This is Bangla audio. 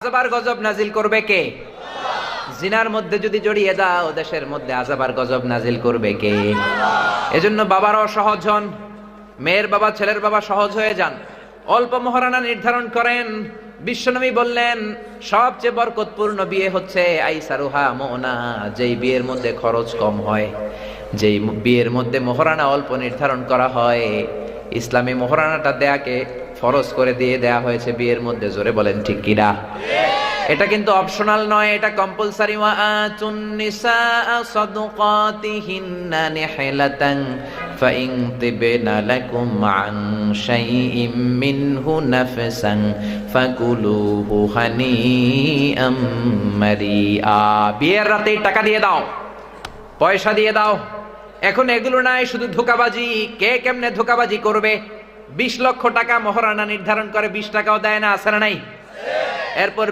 আযাব আর গজব নাজিল করবে কে? জিনার মধ্যে যদি জড়িয়ে দাও দেশের মধ্যে আযাব আর গজব নাজিল করবে কে? এজন্য বাবারাও সহজ হন, মেয়ের বাবা ছেলের বাবা সহজ হয়ে যান, অল্প মোহরানা নির্ধারণ করেন। বিশ্বনবী বললেন সবচেয়ে বরকতপূর্ণ বিয়ে হচ্ছে আইসারুহা মুনা, যেই বিয়ের মধ্যে খরচ কম হয়, যেই বিয়ের মধ্যে মোহরানা অল্প নির্ধারণ করা হয়। ইসলামী মোহরানাটা দেয়াকে ফরজ করে দিয়ে দেয়া হয়েছে বিয়ের মধ্যে। জোরে বলেন ঠিক কিনা? এটা কিন্তু অপশনাল নয়, এটা কম্পালসারি। ওয়া আতুন নিসা সাদুকাতিহিন্না নিহলাতান ফাইন তিবনা লাকুম আন শাইইম মিনহু নাফসান ফাকুলুহু হানিআম মারিআ। বিয়ের রাতে টাকা দিয়ে দাও, পয়সা দিয়ে দাও। এখন এগুলো নাই, শুধু ধোঁকাবাজি। কে কেমনে ধোঁকাবাজি করবে? 20 লক্ষ টাকা মোহরানা নির্ধারণ করে 20 টাকাও দেয় না, আছে না নাই? এরপর